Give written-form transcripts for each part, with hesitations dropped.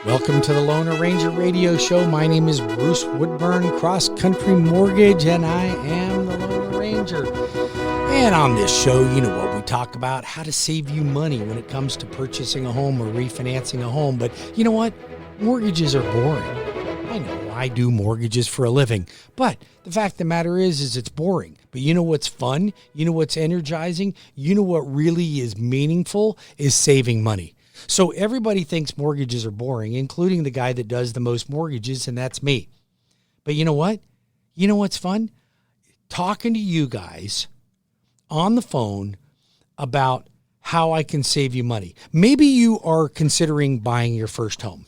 Welcome to the Loner Ranger Radio Show. My name is Bruce Woodburn, CrossCountry Mortgage, and I am the Loner Ranger. And on this show, you know what we talk about, how to save you money when it comes to purchasing a home or refinancing a home. But you know what? Mortgages are boring. I know I do mortgages for a living, but the fact of the matter is it's boring. But you know what's fun? You know what's energizing? You know what really is meaningful is saving money. So everybody thinks mortgages are boring, including the guy that does the most mortgages, and that's me. But you know what? You know what's fun? Talking to you guys on the phone about how I can save you money. Maybe you are considering buying your first home.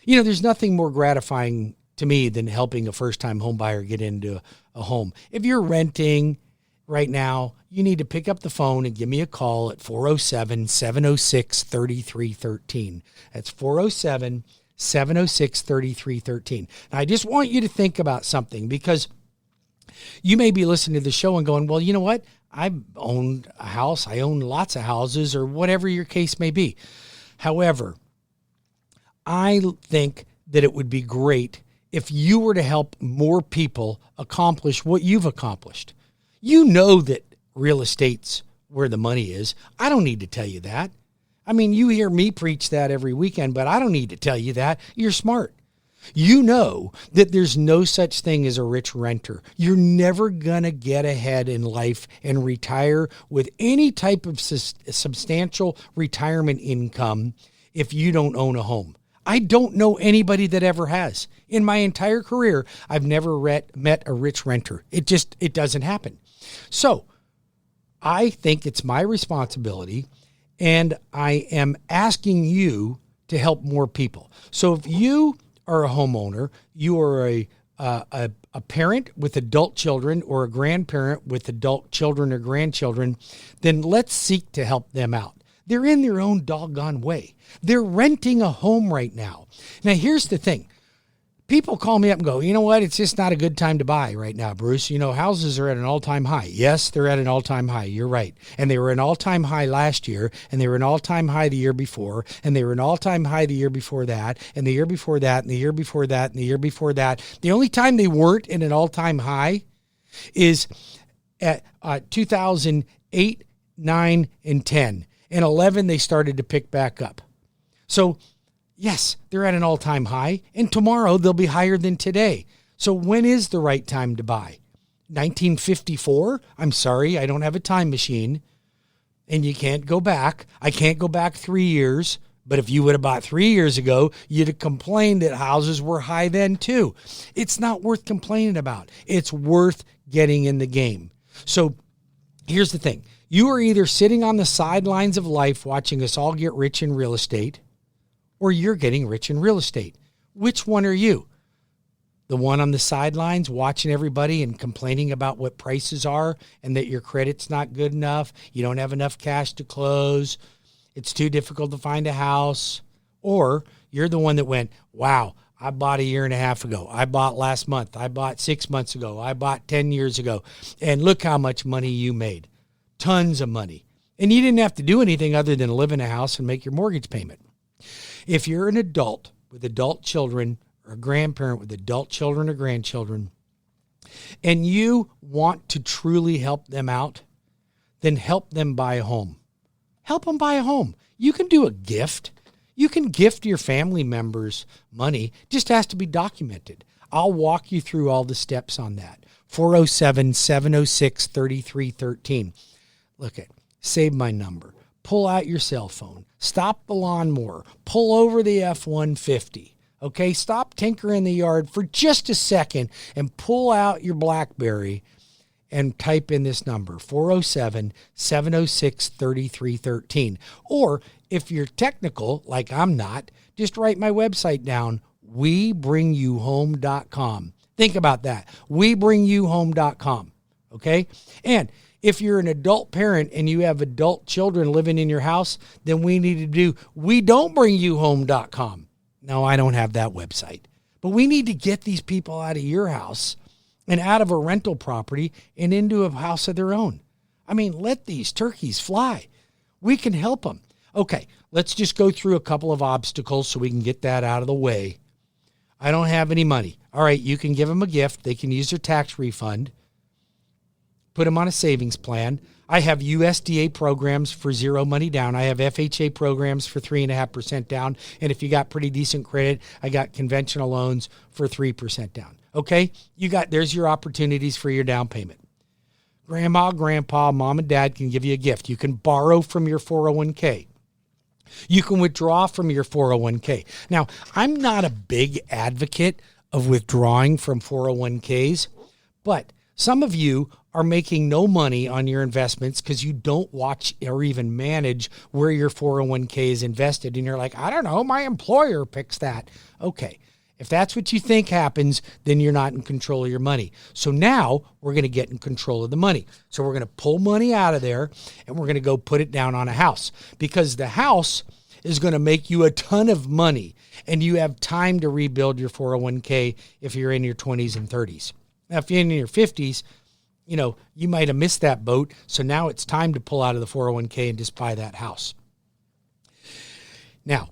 You know, there's nothing more gratifying to me than helping a first-time home buyer get into a home. If you're renting right now, you need to pick up the phone and give me a call at 407-706-3313. That's 407-706-3313. Now, I just want you to think about something, because you may be listening to the show and going, well, you know what? I've owned a house. I own lots of houses, or whatever your case may be. However, I think that it would be great if you were to help more people accomplish what you've accomplished. You know that real estate's where the money is. I don't need to tell you that. I mean, you hear me preach that every weekend, but I don't need to tell you that. You're smart. You know that there's no such thing as a rich renter. You're never going to get ahead in life and retire with any type of substantial retirement income if you don't own a home. I don't know anybody that ever has. In my entire career, I've never met a rich renter. It doesn't happen. So I think it's my responsibility, and I am asking you to help more people. So if you are a homeowner, you are a parent with adult children, or a grandparent with adult children or grandchildren, then let's seek to help them out. They're in their own doggone way. They're renting a home right now. Now, here's the thing. People call me up and go, you know what? It's just not a good time to buy right now, Bruce. You know, houses are at an all-time high. Yes, they're at an all-time high. You're right. And they were an all-time high last year, and they were an all-time high the year before, and they were an all-time high the year before that, and the year before that, and the year before that, and the year before that. The only time they weren't in an all-time high is at 2008, 9, and 10. In 11, they started to pick back up. So, yes, they're at an all-time high, and tomorrow they'll be higher than today. So when is the right time to buy? 1954? I'm sorry, I don't have a time machine, and you can't go back. I can't go back 3 years, but if you would have bought 3 years ago, you'd have complained that houses were high then too. It's not worth complaining about. It's worth getting in the game. So here's the thing. You are either sitting on the sidelines of life watching us all get rich in real estate, or you're getting rich in real estate. Which one are you? The one on the sidelines watching everybody and complaining about what prices are and that your credit's not good enough, you don't have enough cash to close, it's too difficult to find a house? Or you're the one that went, wow, I bought a year and a half ago. I bought last month. I bought 6 months ago. I bought 10 years ago. And look how much money you made. Tons of money. And you didn't have to do anything other than live in a house and make your mortgage payment. If you're an adult with adult children, or a grandparent with adult children or grandchildren, and you want to truly help them out, then help them buy a home. Help them buy a home. You can do a gift. You can gift your family members money. Just has to be documented. I'll walk you through all the steps on that. 407-706-3313. Look at, save my number. Pull out your cell phone. Stop the lawnmower. Pull over the F-150. Okay, stop tinkering in the yard for just a second and pull out your BlackBerry and type in this number, 407-706-3313. Or if you're technical, like I'm not, just write my website down, webringyouhome.com. Think about that, webringyouhome.com. Okay, and if you're an adult parent and you have adult children living in your house, then we need to do wedon'tbringyouhome.com. No, I don't have that website. But we need to get these people out of your house and out of a rental property and into a house of their own. I mean, let these turkeys fly. We can help them. Okay, let's just go through a couple of obstacles so we can get that out of the way. I don't have any money. All right, you can give them a gift. They can use their tax refund. Put them on a savings plan. I have USDA programs for zero money down. I have FHA programs for 3.5% down. And if you got pretty decent credit, I got conventional loans for 3% down. Okay, there's your opportunities for your down payment. Grandma, grandpa, mom, and dad can give you a gift. You can borrow from your 401k. You can withdraw from your 401k. Now, I'm not a big advocate of withdrawing from 401ks, but some of you are making no money on your investments because you don't watch or even manage where your 401k is invested. And you're like, I don't know, my employer picks that. Okay. If that's what you think happens, then you're not in control of your money. So now we're going to get in control of the money. So we're going to pull money out of there and we're going to go put it down on a house, because the house is going to make you a ton of money and you have time to rebuild your 401k if you're in your 20s and 30s. Now, if you're in your 50s, you might have missed that boat. So now it's time to pull out of the 401k and just buy that house. Now,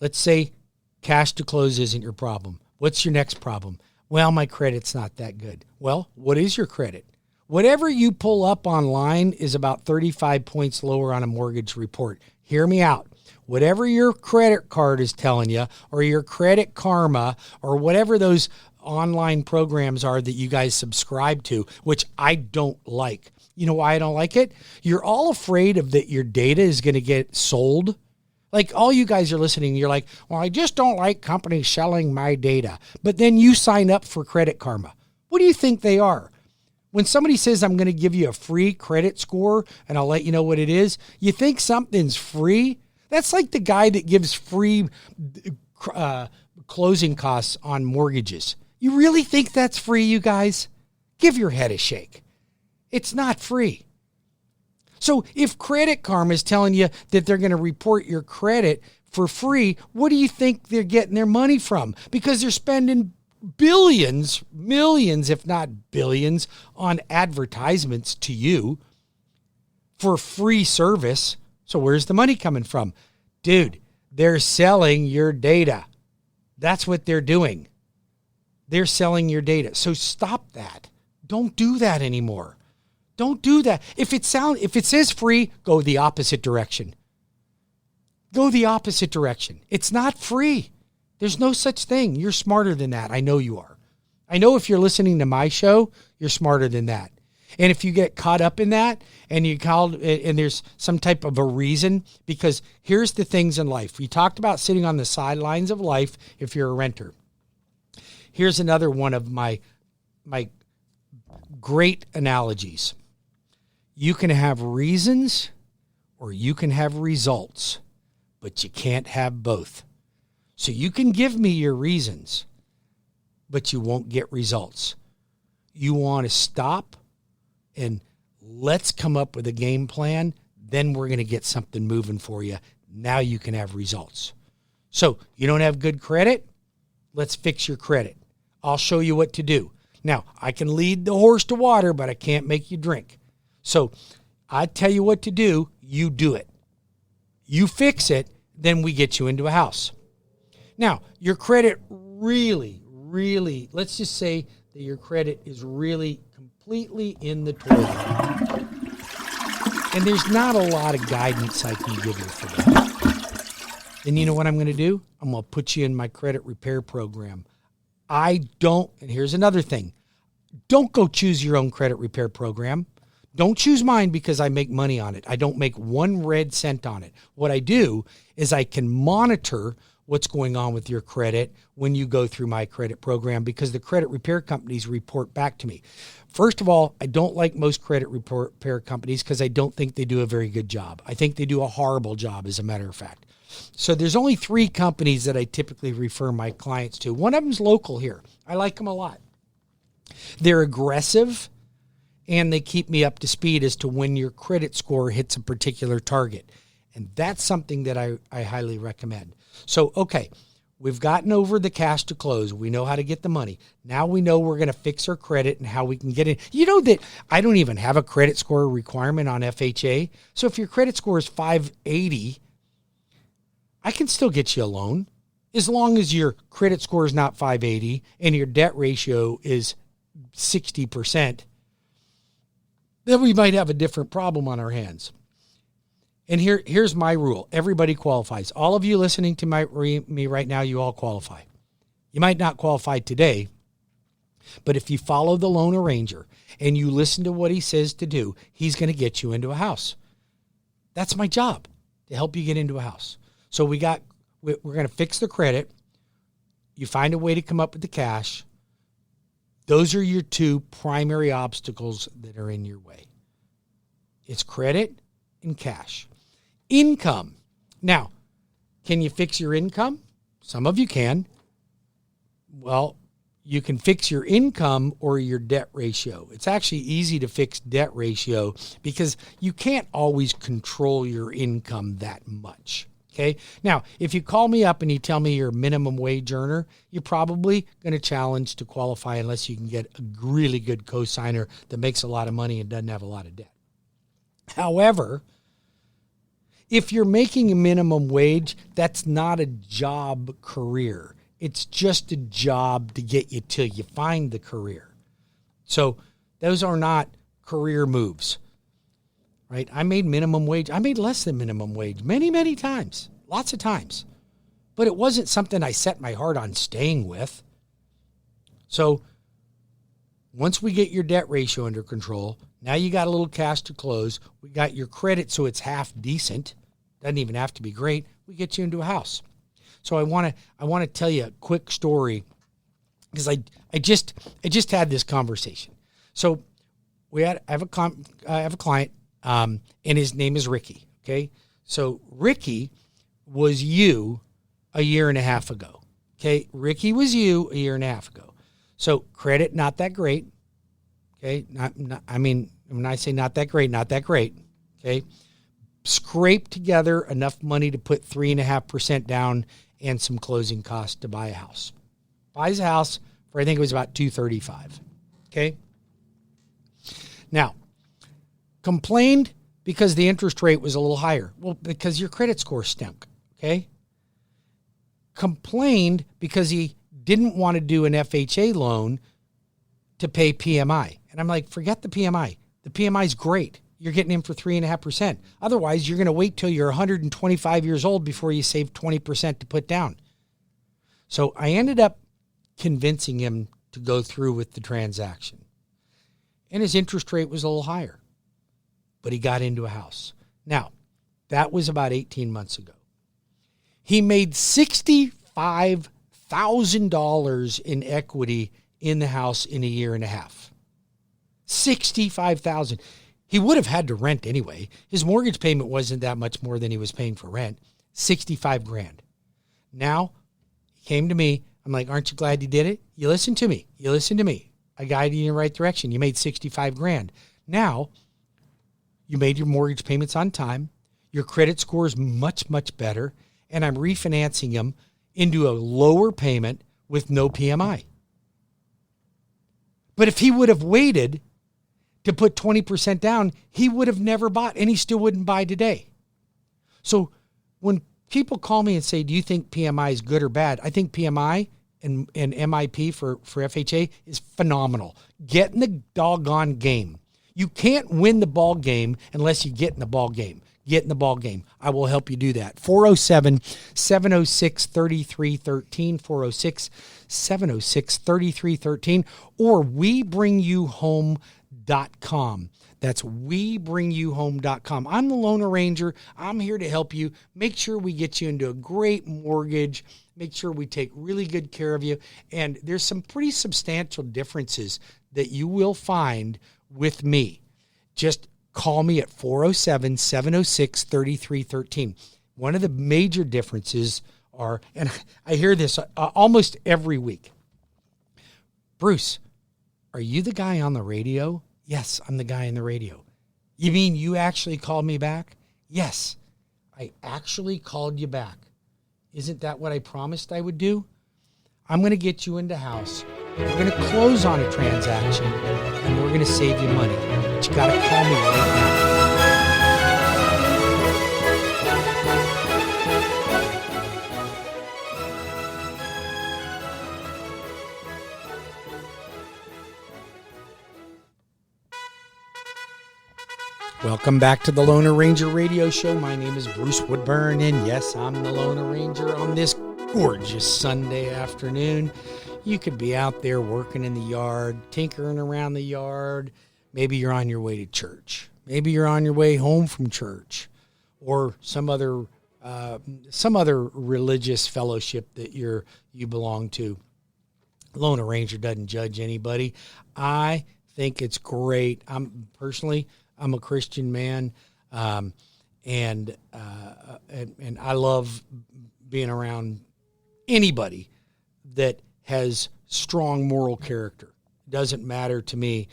let's say cash to close isn't your problem. What's your next problem? Well, my credit's not that good. Well, what is your credit? Whatever you pull up online is about 35 points lower on a mortgage report. Hear me out. Whatever your credit card is telling you, or your Credit Karma, or whatever those online programs are that you guys subscribe to, which I don't like. You know why I don't like it? You're all afraid of that your data is going to get sold. Like, all you guys are listening, you're like, well, I just don't like companies selling my data. But then you sign up for Credit Karma. What do you think they are? When somebody says, I'm going to give you a free credit score and I'll let you know what it is, you think something's free? That's like the guy that gives free closing costs on mortgages. You really think that's free, you guys? Give your head a shake. It's not free. So if Credit Karma is telling you that they're going to report your credit for free, what do you think they're getting their money from? Because they're spending billions, millions, if not billions, on advertisements to you for free service. So where's the money coming from? Dude, they're selling your data. That's what they're doing. They're selling your data. So stop that. Don't do that anymore. Don't do that. If it says free, go the opposite direction. Go the opposite direction. It's not free. There's no such thing. You're smarter than that. I know you are. I know if you're listening to my show, you're smarter than that. And if you get caught up in that and there's some type of a reason, because here's the things in life. We talked about sitting on the sidelines of life if you're a renter. Here's another one of my great analogies. You can have reasons or you can have results, but you can't have both. So you can give me your reasons, but you won't get results. You want to stop and let's come up with a game plan. Then we're going to get something moving for you. Now you can have results. So you don't have good credit? Let's fix your credit. I'll show you what to do. Now, I can lead the horse to water, but I can't make you drink. So I tell you what to do, you do it. You fix it, then we get you into a house. Now, your credit really, let's just say that your credit is really completely in the toilet. And there's not a lot of guidance I can give you for that. Then you know what I'm going to do? I'm going to put you in my credit repair program. And here's another thing. Don't go choose your own credit repair program. Don't choose mine because I make money on it. I don't make 1 red cent on it. What I do is I can monitor what's going on with your credit when you go through my credit program, because the credit repair companies report back to me. First of all, I don't like most credit repair companies because I don't think they do a very good job. I think they do a horrible job, as a matter of fact. So there's only 3 companies that I typically refer my clients to. One of them's local here. I like them a lot. They're aggressive, and they keep me up to speed as to when your credit score hits a particular target. And that's something that I highly recommend. So, okay, we've gotten over the cash to close. We know how to get the money. Now we know we're going to fix our credit and how we can get it. You know that I don't even have a credit score requirement on FHA. So if your credit score is 580, I can still get you a loan as long as your credit score is not 580 and your debt ratio is 60%. Then we might have a different problem on our hands. And here's my rule. Everybody qualifies. All of you listening to me right now, you all qualify. You might not qualify today, but if you follow the loan arranger and you listen to what he says to do, he's going to get you into a house. That's my job, to help you get into a house. So we're going to fix the credit. You find a way to come up with the cash. Those are your two primary obstacles that are in your way. It's credit and cash. Income. Now, can you fix your income? Some of you can. Well, you can fix your income or your debt ratio. It's actually easy to fix debt ratio because you can't always control your income that much. Okay. Now, if you call me up and you tell me you're a minimum wage earner, you're probably going to challenge to qualify unless you can get a really good cosigner that makes a lot of money and doesn't have a lot of debt. However, if you're making a minimum wage, that's not a job career. It's just a job to get you till you find the career. So those are not career moves, right? I made minimum wage. I made less than minimum wage many, many times, lots of times. But it wasn't something I set my heart on staying with. So once we get your debt ratio under control, now you got a little cash to close. We got your credit so it's half decent. Doesn't even have to be great. We get you into a house. So I want to tell you a quick story because I just had this conversation. So I have a client, and his name is Ricky. Okay, so Ricky was you a year and a half ago. Okay, Ricky was you a year and a half ago. So credit not that great. Okay, I mean when I say not that great, not that great. Okay, scrape together enough money to put 3.5% down and some closing costs to buy a house. Buys a house for, I think it was about $235,000. Okay. Now, complained because the interest rate was a little higher. Well, because your credit score stunk. Okay. Complained because he didn't want to do an FHA loan to pay PMI. And I'm like, forget the PMI. The PMI is great. You're getting in for 3.5%. Otherwise, you're going to wait till you're 125 years old before you save 20% to put down. So I ended up convincing him to go through with the transaction. And his interest rate was a little higher. But he got into a house. Now, that was about 18 months ago. He made $65,000 in equity in the house in a year and a half. $65,000. He would have had to rent anyway. His mortgage payment wasn't that much more than he was paying for rent. $65,000. Now, he came to me. I'm like, aren't you glad you did it? You listened to me. I guided you in the right direction. You made $65,000. Now, you made your mortgage payments on time. Your credit score is much, much better. And I'm refinancing him into a lower payment with no PMI. But if he would have waited to put 20% down, he would have never bought, and he still wouldn't buy today. So when people call me and say, do you think PMI is good or bad? I think PMI and MIP for FHA is phenomenal. Get in the doggone game. You can't win the ball game unless you get in the ball game. Get in the ball game. I will help you do that. 407-706-3313, 406-706-3313, or WeBringYouHome.com. That's WeBringYouHome.com. I'm the loan arranger. I'm here to help you. Make sure we get you into a great mortgage. Make sure we take really good care of you. And there's some pretty substantial differences that you will find with me. Just call me at 407-706-3313. One of the major differences are, and I hear this almost every week, Bruce, are you the guy on the radio? Yes, I'm the guy on the radio. You mean you actually called me back? Yes, I actually called you back. Isn't that what I promised I would do? I'm going to get you into house. We're going to close on a transaction, and we're going to save you money. But you got to call me right now. Welcome back to the Loner Ranger Radio Show. My name is Bruce Woodburn, and yes, I'm the Loner Ranger on this gorgeous Sunday afternoon. You could be out there working in the yard, tinkering around the yard. Maybe you're on your way to church. Maybe you're on your way home from church, or some other religious fellowship that you belong to. Loner Ranger doesn't judge anybody. I think it's great. I'm a Christian man, and I love being around anybody that has strong moral character. It doesn't matter to me,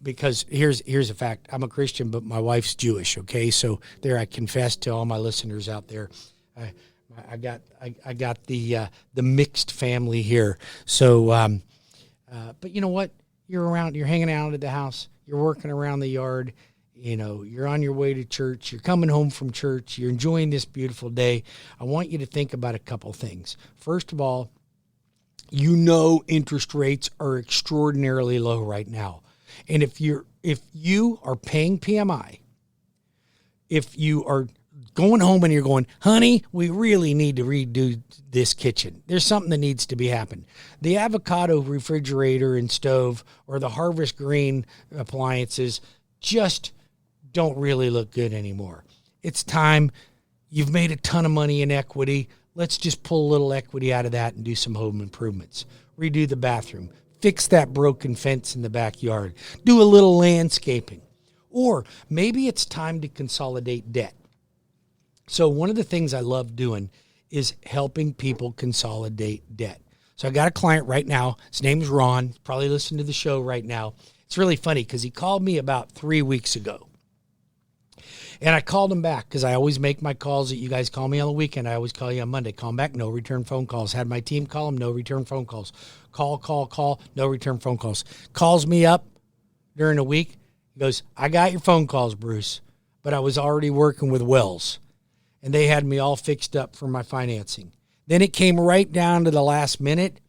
because here's a fact. I'm a Christian, but my wife's Jewish. Okay, so there, I confess to all my listeners out there. I got the mixed family here. So, but you know what? You're hanging out at the house. You're working around the yard. You're on your way to church. You're coming home from church. You're enjoying this beautiful day. I want you to think about a couple things. First of all, interest rates are extraordinarily low right now. And if you are paying PMI, if you are going home and you're going, honey, we really need to redo this kitchen. There's something that needs to be happening. The avocado refrigerator and stove or the Harvest Green appliances just don't really look good anymore. It's time. You've made a ton of money in equity. Let's just pull a little equity out of that and do some home improvements. Redo the bathroom. Fix that broken fence in the backyard. Do a little landscaping. Or maybe it's time to consolidate debt. So one of the things I love doing is helping people consolidate debt. So I got a client right now. His name's Ron. He's probably listening to the show right now. It's really funny because he called me about 3 weeks ago. And I called him back because I always make my calls that you guys call me on the weekend. I always call you on Monday. Call him back, no return phone calls. Had my team call him, no return phone calls. Call, no return phone calls. Calls me up during the week. He goes, I got your phone calls, Bruce, but I was already working with Wells, and they had me all fixed up for my financing. Then it came right down to the last minute,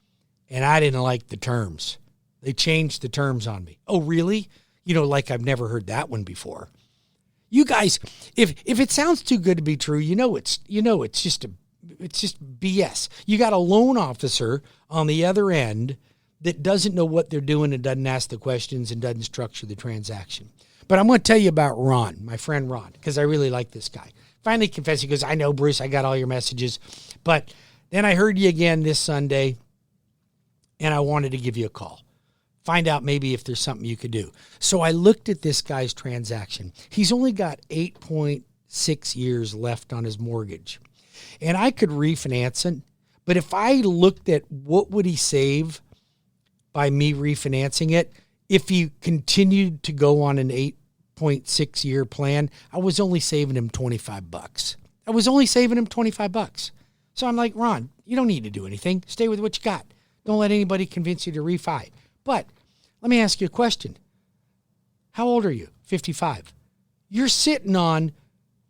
and I didn't like the terms. They changed the terms on me. Oh, really? Like I've never heard that one before. You guys, if it sounds too good to be true, it's just BS. You got a loan officer on the other end that doesn't know what they're doing and doesn't ask the questions and doesn't structure the transaction. But I'm going to tell you about Ron, my friend Ron, because I really like this guy. Finally confessed, he goes, I know, Bruce, I got all your messages. But then I heard you again this Sunday, and I wanted to give you a call. Find out maybe if there's something you could do. So I looked at this guy's transaction. He's only got 8.6 years left on his mortgage. And I could refinance it, but if I looked at what would he save by me refinancing it, if he continued to go on an 8.6 year plan, I was only saving him $25. I was only saving him $25. So I'm like, Ron, you don't need to do anything. Stay with what you got. Don't let anybody convince you to refi. But let me ask you a question. How old are you? 55. You're sitting on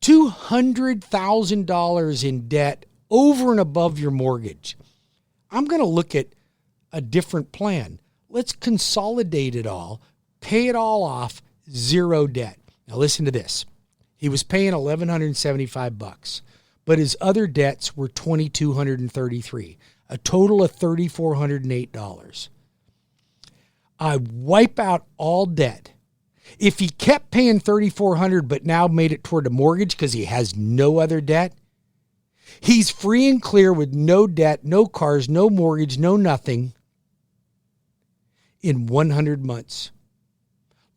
$200,000 in debt over and above your mortgage. I'm going to look at a different plan. Let's consolidate it all, pay it all off, zero debt. Now listen to this. He was paying $1,175, but his other debts were $2,233, a total of $3,408. I wipe out all debt. If he kept paying $3,400 but now made it toward a mortgage because he has no other debt, he's free and clear with no debt, no cars, no mortgage, no nothing in 100 months.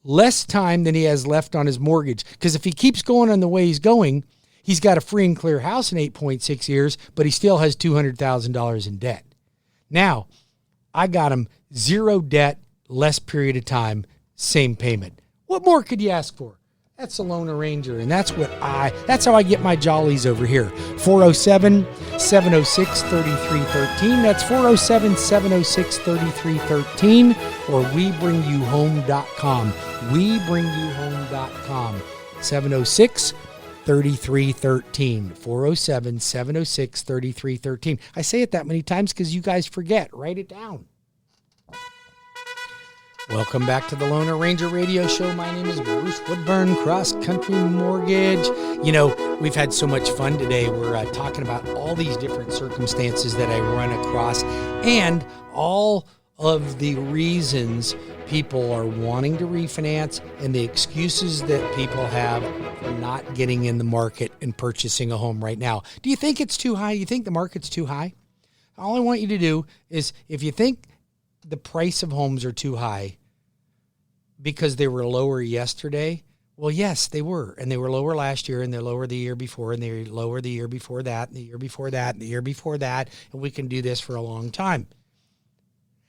Less time than he has left on his mortgage. Because if he keeps going on the way he's going, he's got a free and clear house in 8.6 years, but he still has $200,000 in debt. Now, I got him zero debt, less period of time, same payment. What more could you ask for? That's a Loner Ranger, and that's how I get my jollies over here. 407-706-3313. That's 407-706-3313, or WeBringYouHome.com. WeBringYouHome.com. 706-3313. 407-706-3313. I say it that many times because you guys forget. Write it down. Welcome back to the Loner Ranger Radio Show. My name is Bruce Woodburn, CrossCountry Mortgage. You know, we've had so much fun today. We're talking about all these different circumstances that I run across and all of the reasons people are wanting to refinance and the excuses that people have for not getting in the market and purchasing a home right now. Do you think it's too high? You think the market's too high? All I want you to do is, if you think the price of homes are too high because they were lower yesterday, well, yes, they were. And they were lower last year, and they're lower the year before, and they're lower the year before that, and the year before that, and the year before that. And we can do this for a long time.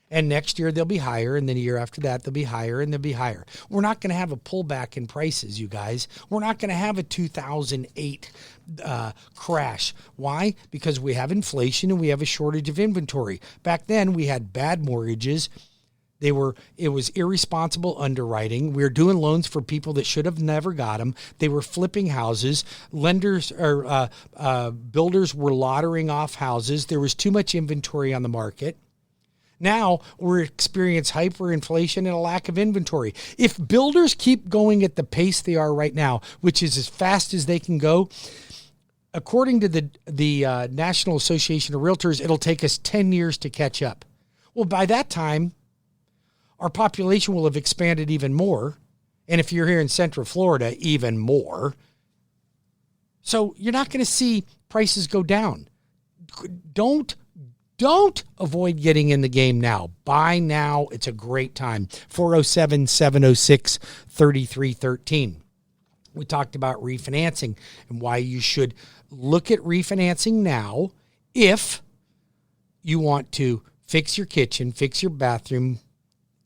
And next year they'll be higher, and then the year after that they'll be higher, and they'll be higher. We're not going to have a pullback in prices, you guys. We're not going to have a 2008 crash. Why? Because we have inflation and we have a shortage of inventory. Back then we had bad mortgages. It was irresponsible underwriting. We were doing loans for people that should have never got them. They were flipping houses. Lenders or builders were lottering off houses. There was too much inventory on the market. Now we're experiencing hyperinflation and a lack of inventory. If builders keep going at the pace they are right now, which is as fast as they can go, according to the National Association of Realtors, it'll take us 10 years to catch up. Well, by that time, our population will have expanded even more. And if you're here in Central Florida, even more. So you're not going to see prices go down. Don't avoid getting in the game now. Buy now. It's a great time. 407-706-3313. We talked about refinancing and why you should look at refinancing now if you want to fix your kitchen, fix your bathroom,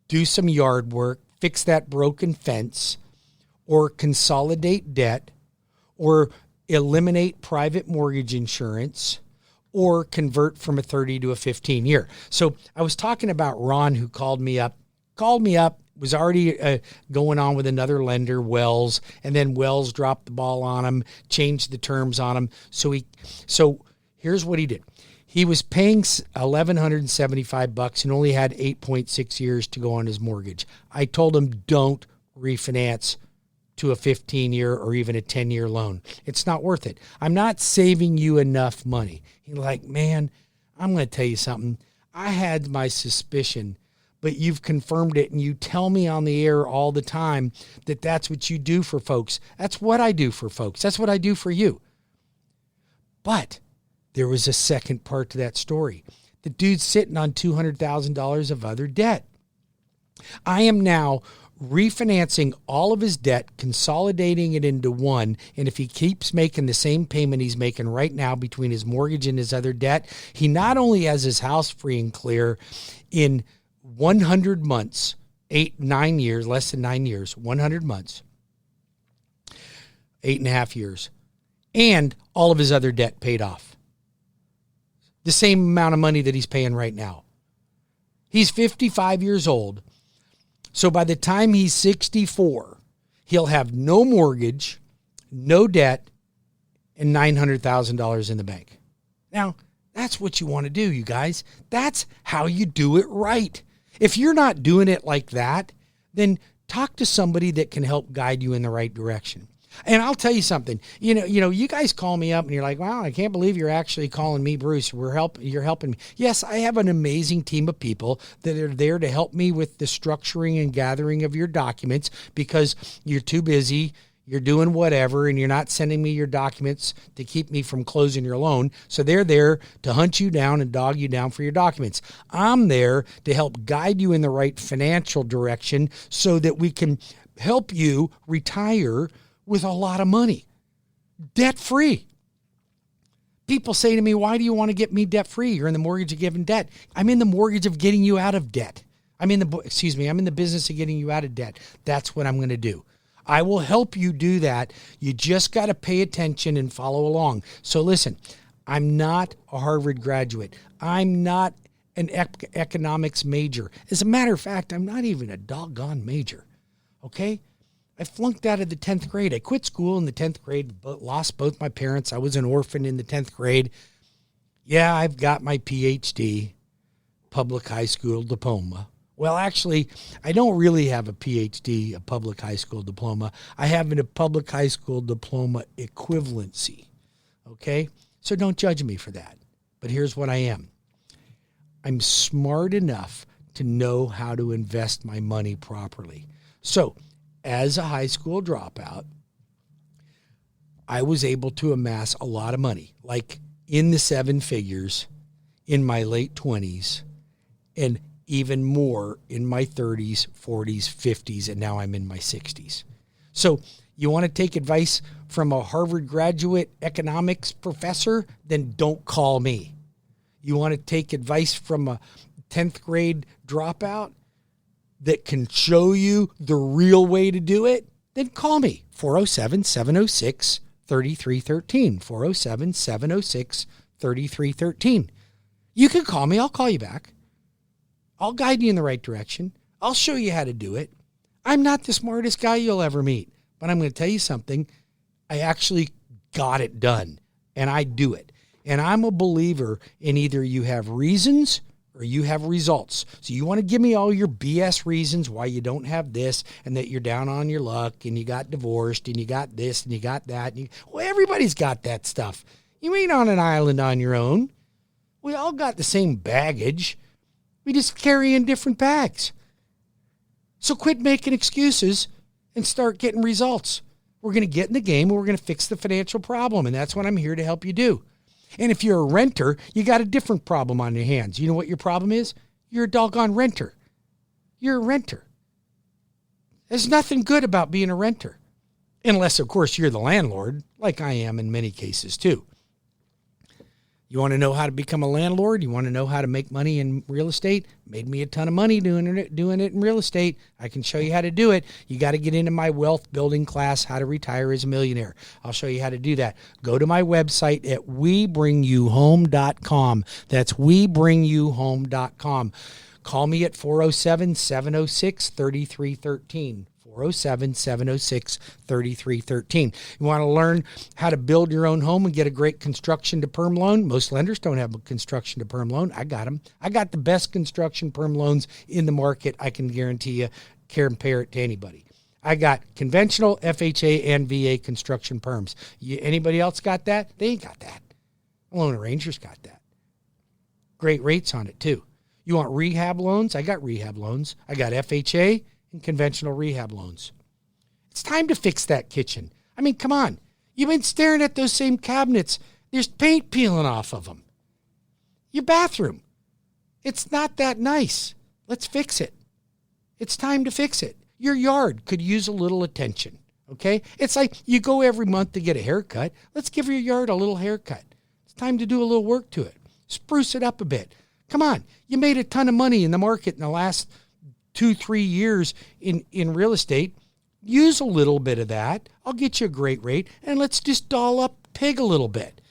do some yard work, fix that broken fence, or consolidate debt, or eliminate private mortgage insurance, or convert from a 30 to a 15 year. So I was talking about Ron, who called me up, was already going on with another lender, Wells, and then Wells dropped the ball on him, changed the terms on him. So here's what he did. He was paying $1,175 and only had 8.6 years to go on his mortgage. I told him, don't refinance to a 15-year or even a 10-year loan. It's not worth it. I'm not saving you enough money. He's like, man, I'm going to tell you something. I had my suspicion, but you've confirmed it, and you tell me on the air all the time that that's what you do for folks. That's what I do for folks. That's what I do for you. But there was a second part to that story. The dude's sitting on $200,000 of other debt. I am now refinancing all of his debt, consolidating it into one, and if he keeps making the same payment he's making right now between his mortgage and his other debt, he not only has his house free and clear in 100 months, 9 years, less than 9 years, 100 months, 8.5 years, and all of his other debt paid off. The same amount of money that he's paying right now. He's 55 years old. So by the time he's 64, he'll have no mortgage, no debt, and $900,000 in the bank. Now, that's what you want to do, you guys. That's how you do it right. If you're not doing it like that, then talk to somebody that can help guide you in the right direction. And I'll tell you something, you know, you guys call me up and you're like, wow, I can't believe you're actually calling me, Bruce. You're helping me. Yes, I have an amazing team of people that are there to help me with the structuring and gathering of your documents because you're too busy. You're doing whatever, and you're not sending me your documents to keep me from closing your loan. So they're there to hunt you down and dog you down for your documents. I'm there to help guide you in the right financial direction so that we can help you retire with a lot of money, debt-free. People say to me, why do you want to get me debt-free? You're in the mortgage of giving debt. I'm in the mortgage of getting you out of debt. I'm in the business of getting you out of debt. That's what I'm going to do. I will help you do that. You just got to pay attention and follow along. So listen, I'm not a Harvard graduate. I'm not an economics major. As a matter of fact, I'm not even a doggone major. Okay? I flunked out of the 10th grade. I quit school in the 10th grade, but lost both my parents. I was an orphan in the 10th grade. Yeah, I've got my PhD, public high school diploma, Well, actually, I don't really have a PhD, a public high school diploma. I have a public high school diploma equivalency. Okay? So don't judge me for that. But here's what I am. I'm smart enough to know how to invest my money properly. So, as a high school dropout, I was able to amass a lot of money, like in the 7 figures in my late 20s, and even more in my 30s, 40s, 50s, and now I'm in my 60s. So you want to take advice from a Harvard graduate economics professor? Then don't call me. You want to take advice from a 10th grade dropout that can show you the real way to do it? Then call me, 407-706-3313, 407-706-3313. You can call me. I'll call you back. I'll guide you in the right direction. I'll show you how to do it. I'm not the smartest guy you'll ever meet, but I'm going to tell you something. I actually got it done, and I do it. And I'm a believer in either you have reasons or you have results. So you want to give me all your BS reasons why you don't have this and that you're down on your luck and you got divorced and you got this and you got that. Well, everybody's got that stuff. You ain't on an island on your own. We all got the same baggage. We just carry in different bags. So quit making excuses and start getting results. We're going to get in the game and we're going to fix the financial problem. And that's what I'm here to help you do. And if you're a renter, you got a different problem on your hands. You know what your problem is? You're a doggone renter. You're a renter. There's nothing good about being a renter. Unless, of course, you're the landlord, like I am in many cases too. You want to know how to become a landlord? You want to know how to make money in real estate? Made me a ton of money doing it in real estate. I can show you how to do it. You got to get into my wealth building class, How to Retire as a Millionaire. I'll show you how to do that. Go to my website at webringyouhome.com. That's webringyouhome.com. Call me at 407-706-3313. 407-706-3313. You want to learn how to build your own home and get a great construction to perm loan? Most lenders don't have a construction to perm loan. I got them. I got the best construction perm loans in the market. I can guarantee you, compare it to anybody. I got conventional, FHA, and VA construction perms. Anybody else got that? They ain't got that. Loan Arranger's got that. Great rates on it too. You want rehab loans? I got rehab loans. I got FHA and conventional rehab loans. It's time to fix that kitchen. I mean, come on. You've been staring at those same cabinets. There's paint peeling off of them. Your bathroom. It's not that nice. Let's fix it. It's time to fix it. Your yard could use a little attention, okay? It's like you go every month to get a haircut. Let's give your yard a little haircut. It's time to do a little work to it. Spruce it up a bit. Come on. You made a ton of money in the market in the last 2-3 years in real estate. Use a little bit of that. I'll get you a great rate, and let's just doll up pig a little bit.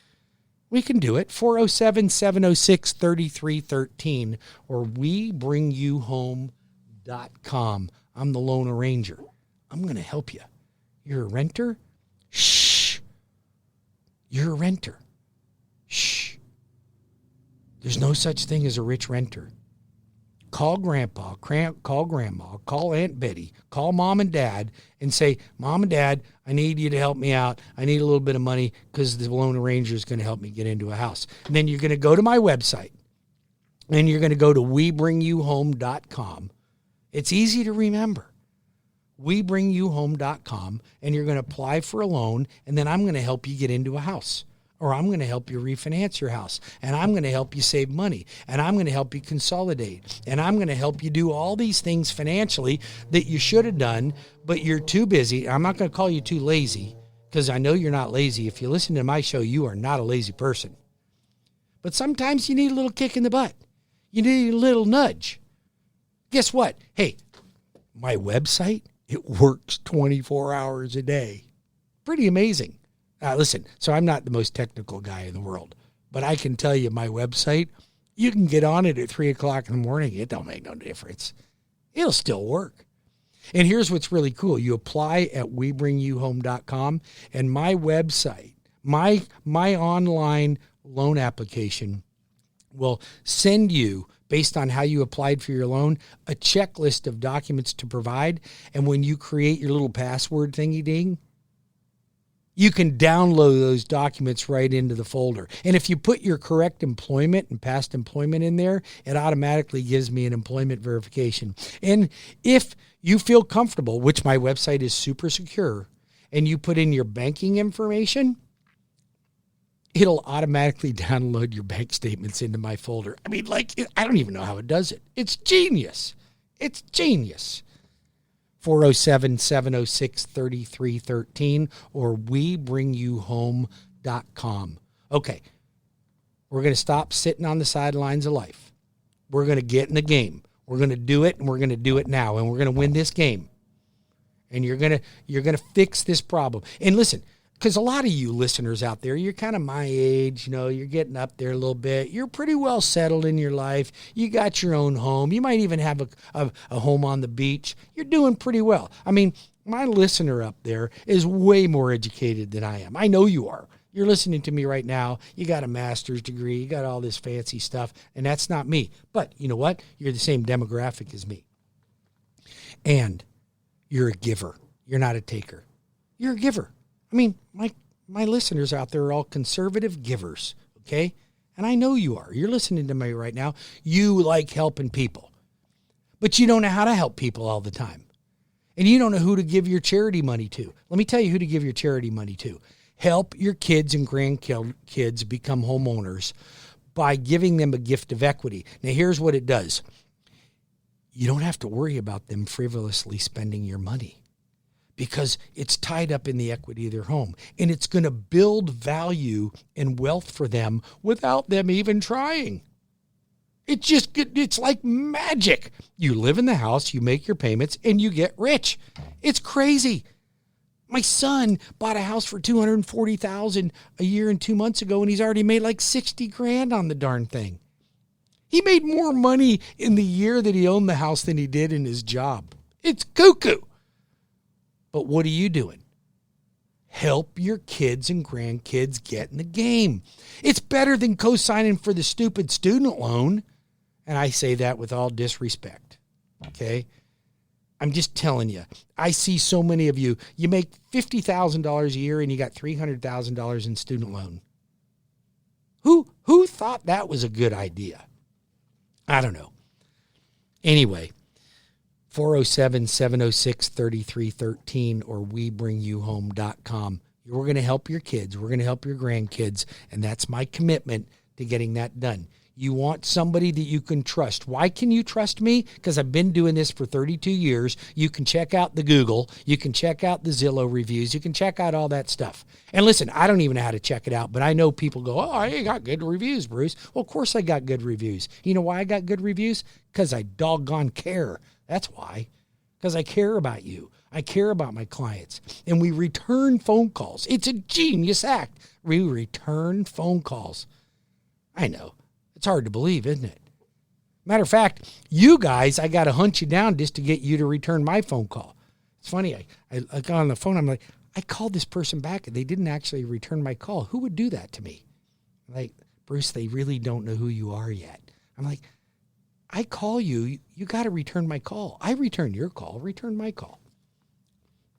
We can do it. 407-706-3313 or webringyouhome.com. I'm the Loan Arranger. I'm going to help you. You're a renter? Shh. You're a renter. Shh. There's no such thing as a rich renter. Call Grandpa, call Grandma, call Aunt Betty, call Mom and Dad and say, Mom and Dad, I need you to help me out. I need a little bit of money because the Loan Arranger is going to help me get into a house. And then you're going to go to my website and you're going to go to webringyouhome.com. It's easy to remember. Webringyouhome.com, and you're going to apply for a loan, and then I'm going to help you get into a house. Or I'm going to help you refinance your house, and I'm going to help you save money, and I'm going to help you consolidate, and I'm going to help you do all these things financially that you should have done, but you're too busy. I'm not going to call you too lazy, because I know you're not lazy. If you listen to my show, you are not a lazy person. But sometimes you need a little kick in the butt. You need a little nudge. Guess what? Hey, my website, it works 24 hours a day. Pretty amazing. Listen, so I'm not the most technical guy in the world, but I can tell you my website, you can get on it at 3 o'clock in the morning. It don't make no difference. It'll still work. And here's what's really cool. You apply at webringyouhome.com, and my website, my online loan application will send you based on how you applied for your loan, a checklist of documents to provide. And when you create your little password thingy ding, you can download those documents right into the folder. And if you put your correct employment and past employment in there, it automatically gives me an employment verification. And if you feel comfortable, which my website is super secure, and you put in your banking information, it'll automatically download your bank statements into my folder. I mean, like, I don't even know how it does it. It's genius. It's genius. 407-706-3313 or WeBringYouHome.com. Okay, we're going to stop sitting on the sidelines of life. We're going to get in the game. We're going to do it, and we're going to do it now, and we're going to win this game. And you're going to fix this problem. And listen, because a lot of you listeners out there, you're kind of my age, you're getting up there a little bit. You're pretty well settled in your life. You got your own home. You might even have a home on the beach. You're doing pretty well. I mean, my listener up there is way more educated than I am. I know you are. You're listening to me right now. You got a master's degree. You got all this fancy stuff, and that's not me. But you know what? You're the same demographic as me. And you're a giver. You're not a taker. You're a giver. I mean, my listeners out there are all conservative givers, okay? And I know you are. You're listening to me right now. You like helping people. But you don't know how to help people all the time. And you don't know who to give your charity money to. Let me tell you who to give your charity money to. Help your kids and grandkids become homeowners by giving them a gift of equity. Now, here's what it does. You don't have to worry about them frivolously spending your money, because it's tied up in the equity of their home, and it's going to build value and wealth for them without them even trying. It's like magic. You live in the house, you make your payments, and you get rich. It's crazy. My son bought a house for $240,000 a year and 2 months ago, and he's already made like $60,000 on the darn thing. He made more money in the year that he owned the house than he did in his job. It's cuckoo. But what are you doing? Help your kids and grandkids get in the game. It's better than co-signing for the stupid student loan. And I say that with all disrespect. Okay? I'm just telling you. I see so many of you. You make $50,000 a year and you got $300,000 in student loan. Who thought that was a good idea? I don't know. Anyway. 407-706-3313 or WeBringYouHome.com. We're going to help your kids. We're going to help your grandkids. And that's my commitment to getting that done. You want somebody that you can trust. Why can you trust me? Because I've been doing this for 32 years. You can check out the Google. You can check out the Zillow reviews. You can check out all that stuff. And listen, I don't even know how to check it out, but I know people go, oh, I got good reviews, Bruce. Well, of course I got good reviews. You know why I got good reviews? Because I doggone care. That's why. Because I care about you. I care about my clients. And we return phone calls. It's a genius act. We return phone calls. I know. It's hard to believe, isn't it? Matter of fact, you guys, I got to hunt you down just to get you to return my phone call. It's funny. I got on the phone. I'm like, I called this person back and they didn't actually return my call. Who would do that to me? Like, Bruce, they really don't know who you are yet. I'm like, I call you. You got to return my call. I return your call. Return my call.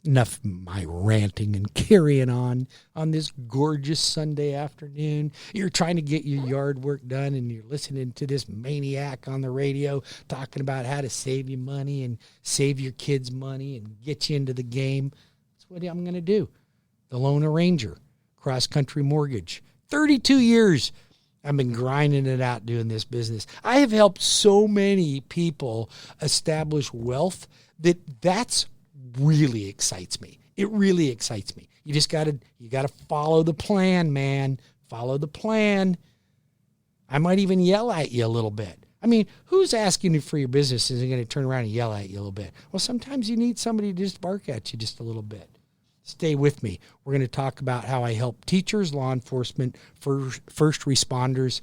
Enough of my ranting and carrying on this gorgeous Sunday afternoon. You're trying to get your yard work done and you're listening to this maniac on the radio talking about how to save you money and save your kids money and get you into the game. That's what I'm going to do. The Loan Arranger, CrossCountry Mortgage. 32 years I've been grinding it out doing this business. I have helped so many people establish wealth that's really excites me. It really excites me. You just got to follow the plan, man. Follow the plan. I might even yell at you a little bit. I mean, who's asking you for your business is going to turn around and yell at you a little bit? Well, sometimes you need somebody to just bark at you just a little bit. Stay with me. We're going to talk about how I help teachers, law enforcement, first responders,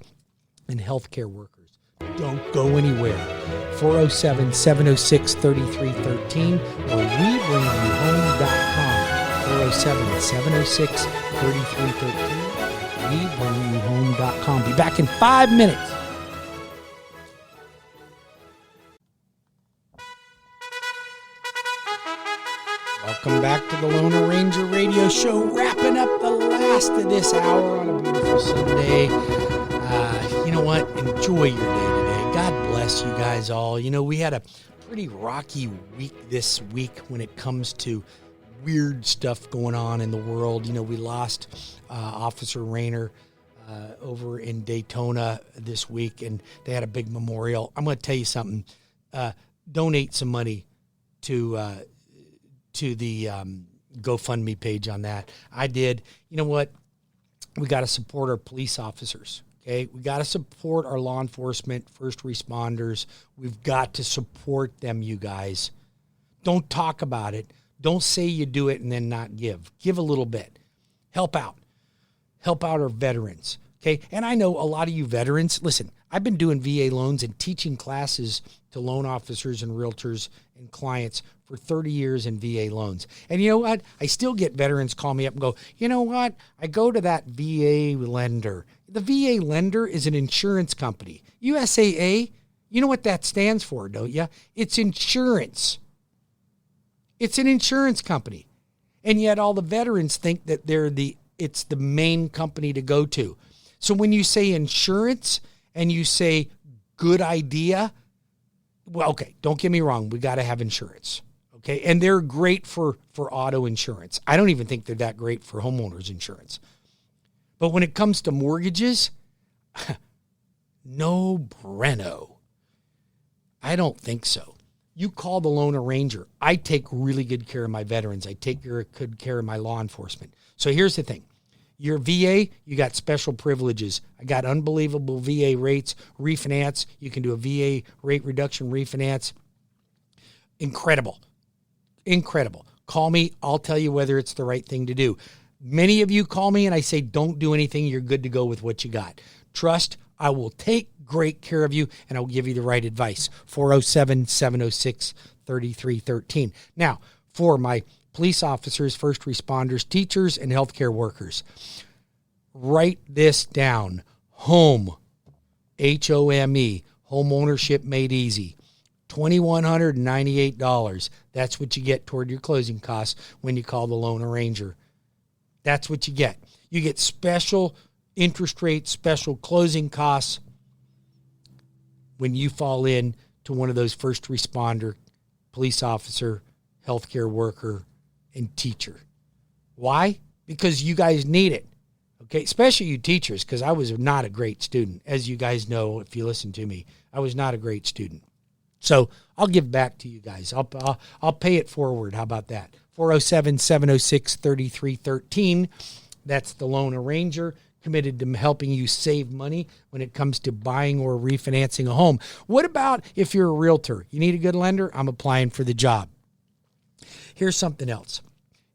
and healthcare workers. Don't go anywhere. 407-706-3313 or WeBringYouHome.com. 407-706-3313. WeBringYouHome.com. Be back in 5 minutes. Welcome back to the Lone Ranger Radio Show, wrapping up the last of this hour on a beautiful Sunday. You know what? Enjoy your day today. God bless you guys all. You know, we had a pretty rocky week this week when it comes to weird stuff going on in the world. You know, we lost Officer Rayner over in Daytona this week, and they had a big memorial. I'm going to tell you something. Donate some money to the GoFundMe page on that. I did. You know what? We got to support our police officers. Okay, we got to support our law enforcement, first responders. We've got to support them, you guys. Don't talk about it. Don't say you do it and then not give. Give a little bit. Help out. Help out our veterans. Okay, and I know a lot of you veterans, listen, I've been doing VA loans and teaching classes to loan officers and realtors and clients for 30 years in VA loans. And you know what? I still get veterans call me up and go, you know what? I go to that VA lender. The VA lender is an insurance company. USAA, you know what that stands for, don't you? It's insurance. It's an insurance company. And yet all the veterans think that it's the main company to go to. So when you say insurance and you say good idea, well, okay, don't get me wrong. We got to have insurance. Okay. And they're great for auto insurance. I don't even think they're that great for homeowners insurance. But when it comes to mortgages, no bueno. I don't think so. You call the Lone Ranger. I take really good care of my veterans. I take good care of my law enforcement. So here's the thing. Your VA, you got special privileges. I got unbelievable VA rates, refinance. You can do a VA rate reduction refinance. Incredible. Incredible. Call me. I'll tell you whether it's the right thing to do. Many of you call me and I say, don't do anything. You're good to go with what you got. Trust, I will take great care of you and I'll give you the right advice. 407-706-3313. Now, for my police officers, first responders, teachers, and healthcare workers, write this down. Home, H-O-M-E, home ownership made easy. $2,198. That's what you get toward your closing costs when you call the Lone Ranger. That's what you get. You get special interest rates, special closing costs when you fall in to one of those first responder, police officer, healthcare worker, and teacher. Why? Because you guys need it. Okay, especially you teachers, because I was not a great student. As you guys know, if you listen to me, I was not a great student. So I'll give back to you guys. I'll pay it forward. How about that? 407-706-3313. That's the Lone Ranger, committed to helping you save money when it comes to buying or refinancing a home. What about if you're a realtor? You need a good lender? I'm applying for the job. Here's something else.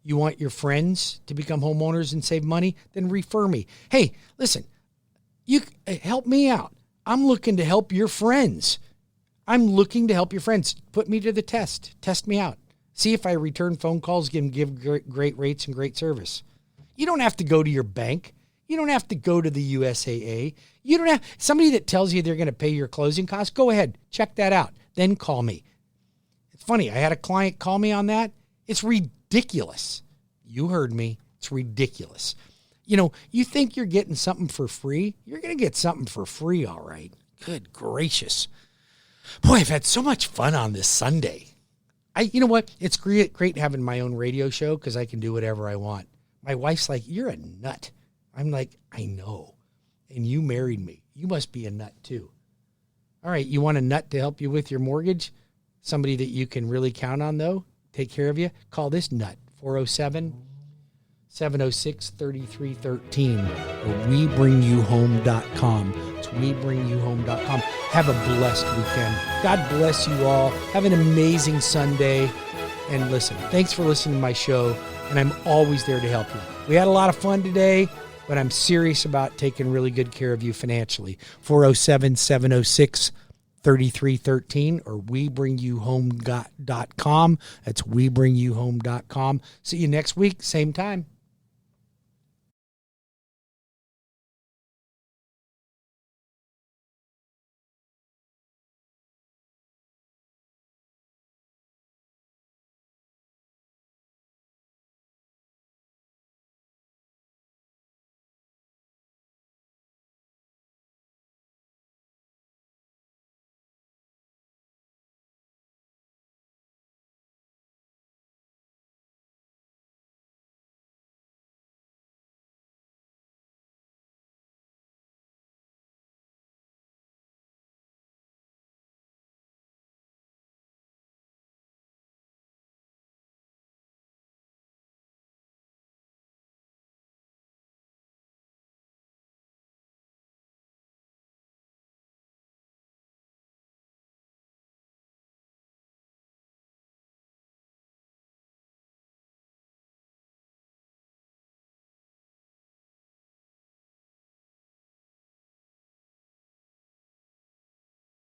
You want your friends to become homeowners and save money? Then refer me. Hey, listen, you help me out. I'm looking to help your friends. I'm looking to help your friends. Put me to the test. Test me out. See if I return phone calls, give great rates and great service. You don't have to go to your bank. You don't have to go to the USAA. You don't have somebody that tells you they're going to pay your closing costs. Go ahead. Check that out. Then call me. It's funny. I had a client call me on that. It's ridiculous. You heard me. It's ridiculous. You know, you think you're getting something for free? You're going to get something for free, all right. Good gracious. Boy, I've had so much fun on this Sunday. You know what? It's great having my own radio show because I can do whatever I want. My wife's like, you're a nut. I'm like, I know. And you married me. You must be a nut too. All right, you want a nut to help you with your mortgage? Somebody that you can really count on, though, take care of you? Call this nut, 407-706-3313 or WeBringYouHome.com. It's WeBringYouHome.com. Have a blessed weekend. God bless you all. Have an amazing Sunday. And listen, thanks for listening to my show, and I'm always there to help you. We had a lot of fun today, but I'm serious about taking really good care of you financially. 407-706-3313 or WeBringYouHome.com. That's WeBringYouHome.com. See you next week, same time.